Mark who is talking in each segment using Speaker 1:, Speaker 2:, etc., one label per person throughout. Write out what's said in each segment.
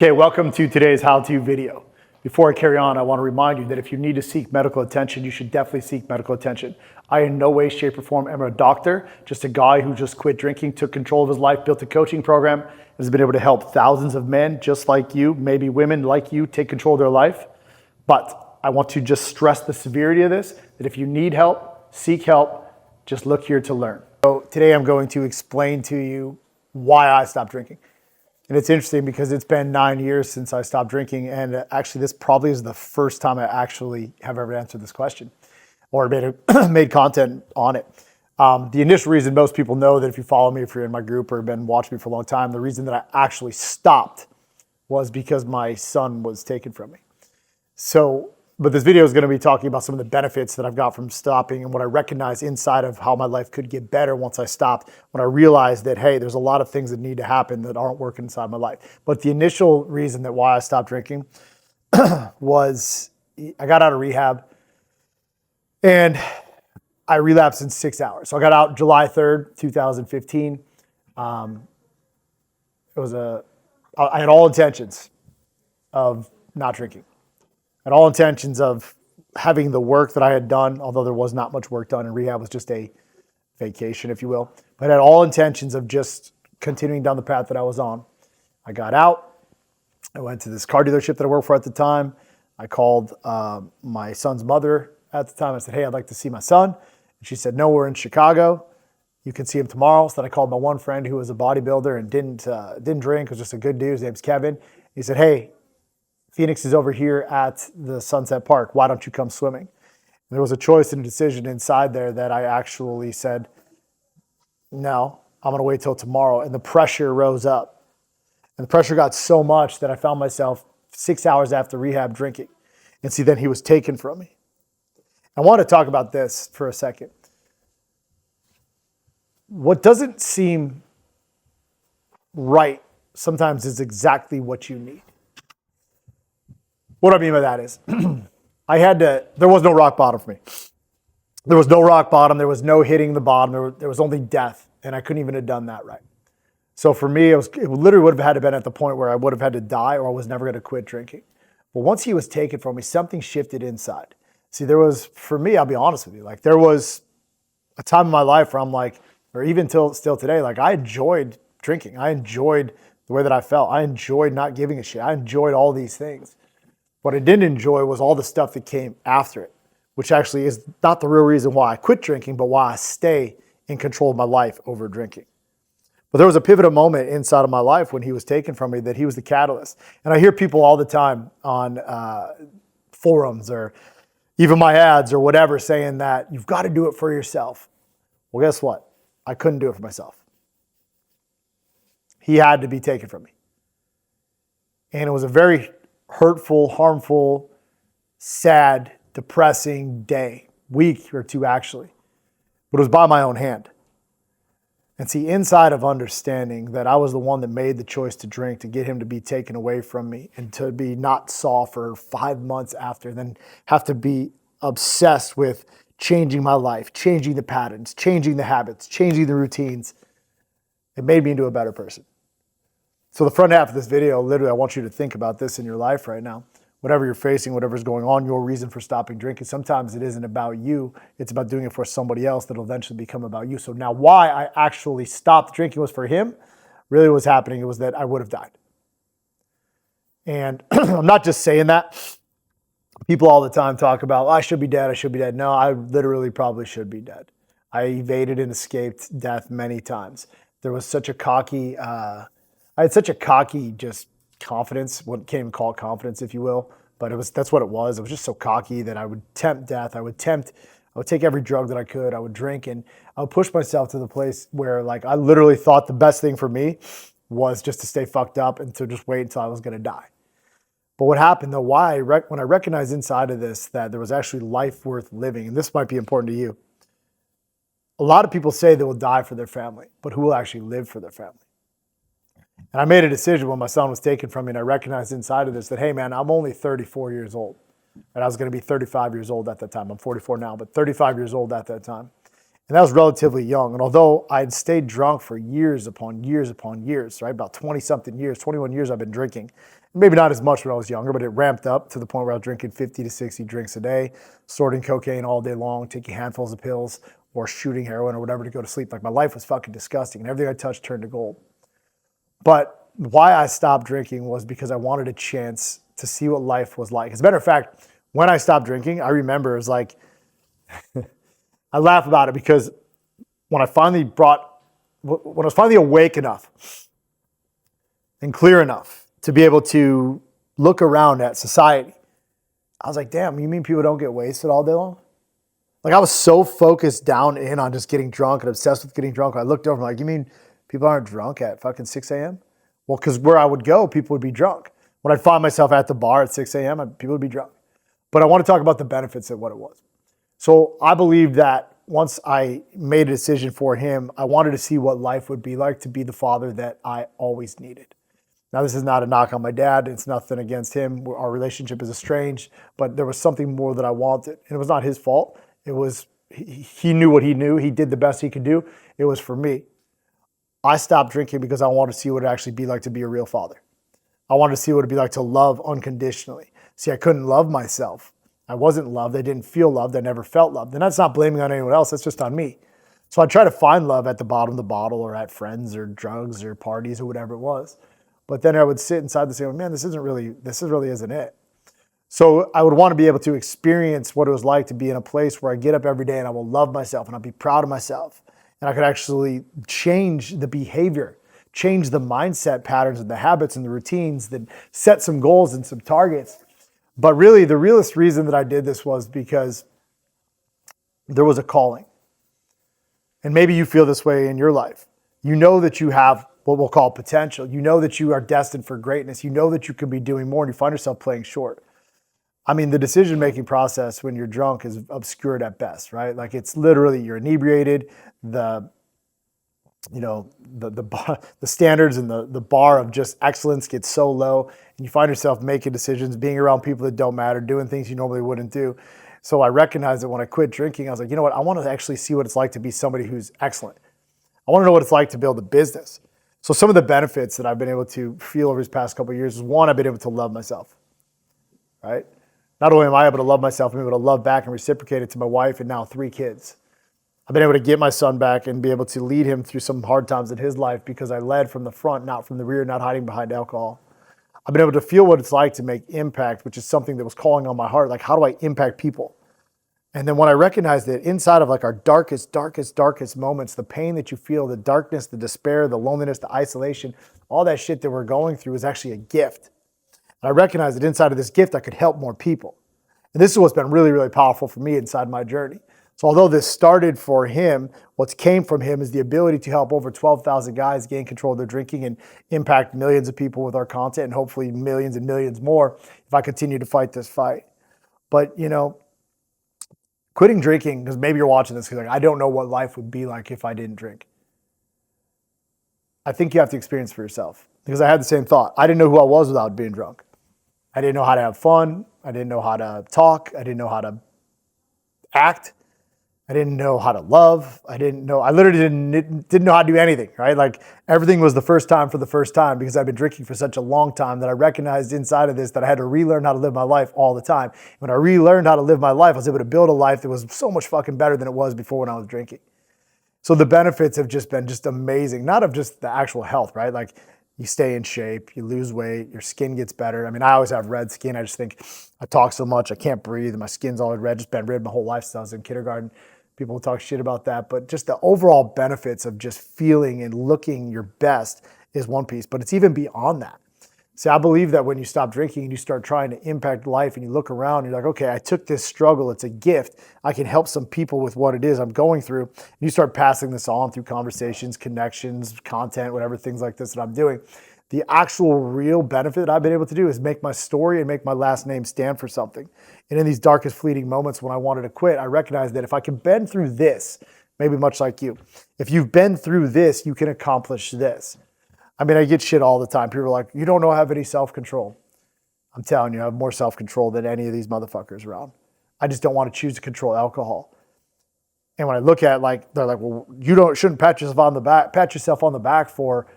Speaker 1: Okay, welcome to today's how-to video. Before I carry on, I want to remind you that if you need to seek medical attention, you should definitely seek medical attention. I in no way, shape, or form am a doctor, just a guy who just quit drinking, took control of his life, built a coaching program, and has been able to help thousands of men just like you, maybe women like you, take control of their life. But I want to just stress the severity of this, that if you need help, seek help, just look here to learn. So today I'm going to explain to you why I stopped drinking. And it's interesting because it's been 9 years since I stopped drinking. And actually, this probably is the first time I actually have ever answered this question or made content on it. The initial reason most people know that if you follow me, if you're in my group or been watching me for a long time, the reason that I actually stopped was because my son was taken from me. But this video is going to be talking about some of the benefits that I've got from stopping and what I recognize inside of how my life could get better once I stopped, when I realized that, hey, there's a lot of things that need to happen that aren't working inside my life. But the initial reason that why I stopped drinking was I got out of rehab and I relapsed in 6 hours. So I got out July 3rd, 2015. I had all intentions of not drinking. And all intentions of having the work that I had done, although there was not much work done in rehab, was just a vacation, if you will. But I had all intentions of just continuing down the path that I was on. I got out. I went to this car dealership that I worked for at the time. I called my son's mother at the time. I said, hey, I'd like to see my son. And she said, no, we're in Chicago. You can see him tomorrow. So then I called my one friend who was a bodybuilder and didn't drink, was just a good dude. His name's Kevin. He said, hey, Phoenix is over here at the Sunset Park. Why don't you come swimming? And there was a choice and a decision inside there that I actually said, no, I'm going to wait till tomorrow. And the pressure rose up. And the pressure got so much that I found myself 6 hours after rehab drinking. And see, then he was taken from me. I want to talk about this for a second. What doesn't seem right sometimes is exactly what you need. What I mean by that is there was no rock bottom for me. There was no rock bottom. There was no hitting the bottom. There was only death. And I couldn't even have done that right. So for me, it literally would have had to been at the point where I would have had to die or I was never going to quit drinking. But once he was taken from me, something shifted inside. See, for me, I'll be honest with you, like there was a time in my life where I'm like, or even still today, like I enjoyed drinking. I enjoyed the way that I felt. I enjoyed not giving a shit. I enjoyed all these things. What I didn't enjoy was all the stuff that came after it, which actually is not the real reason why I quit drinking, but why I stay in control of my life over drinking. But there was a pivotal moment inside of my life when he was taken from me that he was the catalyst. And I hear people all the time on forums or even my ads or whatever saying that you've got to do it for yourself. Well, guess what? I couldn't do it for myself. He had to be taken from me. And it was a very hurtful, harmful, sad, depressing week or two actually. But it was by my own hand. And see, inside of understanding that I was the one that made the choice to drink, to get him to be taken away from me and to be not saw for 5 months after, then have to be obsessed with changing my life, changing the patterns, changing the habits, changing the routines, it made me into a better person. So the front half of this video, literally, I want you to think about this in your life right now. Whatever you're facing, whatever's going on, your reason for stopping drinking, sometimes it isn't about you. It's about doing it for somebody else that'll eventually become about you. So now why I actually stopped drinking was for him. Really what was happening, it was that I would have died. And I'm not just saying that. People all the time talk about, I should be dead, I should be dead. No, I literally probably should be dead. I evaded and escaped death many times. There was such a cocky... I had such a cocky just confidence, what can't even call it confidence, if you will, but that's what it was. I was just so cocky that I would tempt death. I would take every drug that I could. I would drink and I would push myself to the place where like I literally thought the best thing for me was just to stay fucked up and to just wait until I was going to die. But what happened though, when I recognized inside of this that there was actually life worth living, and this might be important to you. A lot of people say they will die for their family, but who will actually live for their family? And I made a decision when my son was taken from me, and I recognized inside of this that, hey, man, I'm only 34 years old. And I was going to be 35 years old at that time. I'm 44 now, but 35 years old at that time. And that was relatively young. And although I'd stayed drunk for years upon years upon years, right, about 20-something years, 21 years I've been drinking, Maybe not as much when I was younger, but it ramped up to the point where I was drinking 50 to 60 drinks a day, snorting cocaine all day long, taking handfuls of pills, or shooting heroin or whatever to go to sleep. Like my life was fucking disgusting, and everything I touched turned to gold. But why I stopped drinking was because I wanted a chance to see what life was like. As a matter of fact, when I stopped drinking, I remember it was like, I laugh about it because when I was finally awake enough and clear enough to be able to look around at society, I was like, damn, you mean people don't get wasted all day long? Like I was so focused down in on just getting drunk and obsessed with getting drunk. I looked over, I'm like, you mean people aren't drunk at fucking 6 a.m.? Well, because where I would go, people would be drunk. When I'd find myself at the bar at 6 a.m., people would be drunk. But I want to talk about the benefits of what it was. So I believed that once I made a decision for him, I wanted to see what life would be like to be the father that I always needed. Now, this is not a knock on my dad. It's nothing against him. Our relationship is estranged, but there was something more that I wanted. And it was not his fault. It was, he knew what he knew. He did the best he could do. It was for me. I stopped drinking because I wanted to see what it actually be like to be a real father. I wanted to see what it'd be like to love unconditionally. See, I couldn't love myself. I wasn't loved. I didn't feel loved. I never felt loved. And that's not blaming on anyone else. That's just on me. So I try to find love at the bottom of the bottle or at friends or drugs or parties or whatever it was. But then I would sit inside and say, man, this really isn't it. So I would want to be able to experience what it was like to be in a place where I get up every day and I will love myself and I'll be proud of myself. And I could actually change the behavior, change the mindset patterns and the habits and the routines, that set some goals and some targets. But really, the realest reason that I did this was because there was a calling. And maybe you feel this way in your life. You know that you have what we'll call potential. You know that you are destined for greatness. You know that you could be doing more and you find yourself playing short. I mean, the decision-making process when you're drunk is obscured at best, right? Like it's literally you're inebriated, the standards and the bar of just excellence gets so low, and you find yourself making decisions, being around people that don't matter, doing things you normally wouldn't do. So I recognized that when I quit drinking, I was like, you know what? I want to actually see what it's like to be somebody who's excellent. I want to know what it's like to build a business. So some of the benefits that I've been able to feel over these past couple of years is one, I've been able to love myself, right? Not only am I able to love myself, I'm able to love back and reciprocate it to my wife and now 3 kids. I've been able to get my son back and be able to lead him through some hard times in his life because I led from the front, not from the rear, not hiding behind alcohol. I've been able to feel what it's like to make impact, which is something that was calling on my heart. Like, how do I impact people? And then when I recognized that inside of like our darkest moments, the pain that you feel, the darkness, the despair, the loneliness, the isolation, all that shit that we're going through is actually a gift. And I recognized that inside of this gift, I could help more people. And this is what's been really, really powerful for me inside my journey. So although this started for him, what came from him is the ability to help over 12,000 guys gain control of their drinking and impact millions of people with our content and hopefully millions and millions more if I continue to fight this fight. But, quitting drinking, because maybe you're watching this, because I don't know what life would be like if I didn't drink. I think you have to experience for yourself, because I had the same thought. I didn't know who I was without being drunk. I didn't know how to have fun. I didn't know how to talk. I didn't know how to act. I didn't know how to love. I literally didn't know how to do anything, right? Like everything was the first time for the first time because I've been drinking for such a long time that I recognized inside of this that I had to relearn how to live my life all the time. When I relearned how to live my life, I was able to build a life that was so much fucking better than it was before when I was drinking. So the benefits have just been just amazing, not of just the actual health, right? Like you stay in shape, you lose weight, your skin gets better. I mean, I always have red skin. I just think I talk so much, I can't breathe, and my skin's always red. Just been red my whole life since I was in kindergarten. People will talk shit about that, but just the overall benefits of just feeling and looking your best is one piece, but it's even beyond that. See, I believe that when you stop drinking and you start trying to impact life and you look around, you're like, okay, I took this struggle. It's a gift. I can help some people with what it is I'm going through. And you start passing this on through conversations, connections, content, whatever things like this that I'm doing. The actual real benefit that I've been able to do is make my story and make my last name stand for something. And in these darkest fleeting moments when I wanted to quit, I recognized that if I can bend through this, maybe much like you, if you've been through this, you can accomplish this. I mean, I get shit all the time. People are like, you don't know have any self-control. I'm telling you, I have more self-control than any of these motherfuckers around. I just don't want to choose to control alcohol. And when I look at they're like, well, shouldn't pat yourself on the back for,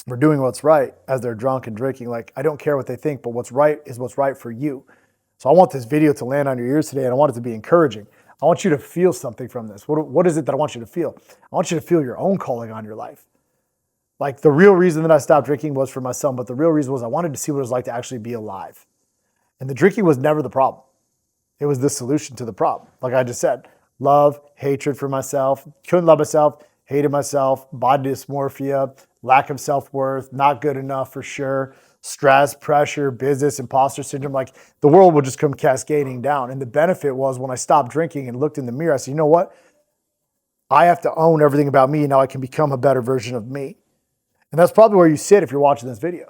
Speaker 1: for doing what's right as they're drunk and drinking. Like, I don't care what they think, but what's right is what's right for you. So I want this video to land on your ears today, and I want it to be encouraging. I want you to feel something from this. What is it that I want you to feel? I want you to feel your own calling on your life. Like, the real reason that I stopped drinking was for my son, but the real reason was I wanted to see what it was like to actually be alive. And the drinking was never the problem. It was the solution to the problem. Like I just said, love, hatred for myself, couldn't love myself, hated myself, body dysmorphia, lack of self-worth, not good enough for sure, stress, pressure, business, imposter syndrome. Like, the world would just come cascading down. And the benefit was when I stopped drinking and looked in the mirror, I said, you know what? I have to own everything about me. Now I can become a better version of me. And that's probably where you sit if you're watching this video.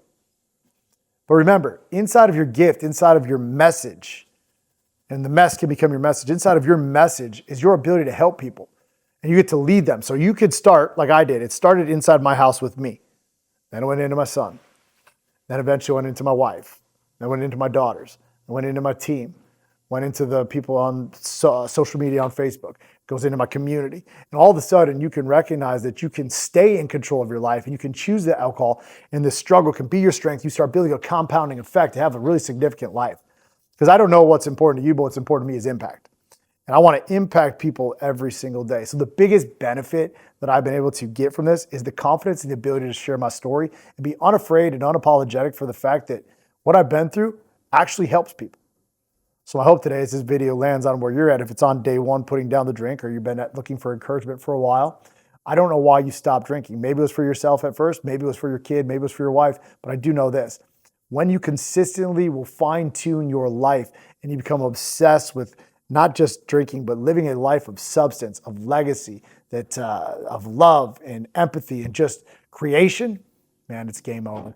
Speaker 1: But remember, inside of your gift, inside of your message, and the mess can become your message, inside of your message is your ability to help people. And you get to lead them. So you could start like I did. It started inside my house with me. Then it went into my son. Then eventually went into my wife. Then went into my daughters. Then went into my team. Went into the people on social media, on Facebook. Goes into my community. And all of a sudden, you can recognize that you can stay in control of your life, and you can choose the alcohol, and the struggle can be your strength. You start building a compounding effect to have a really significant life. Because I don't know what's important to you, but what's important to me is impact. And I want to impact people every single day. So the biggest benefit that I've been able to get from this is the confidence and the ability to share my story and be unafraid and unapologetic for the fact that what I've been through actually helps people. So I hope today, as this video lands on where you're at, if it's on day one, putting down the drink, or you've been looking for encouragement for a while, I don't know why you stopped drinking. Maybe it was for yourself at first. Maybe it was for your kid. Maybe it was for your wife. But I do know this. When you consistently will fine-tune your life and you become obsessed with not just drinking, but living a life of substance, of legacy, of love and empathy and just creation, man, it's game over.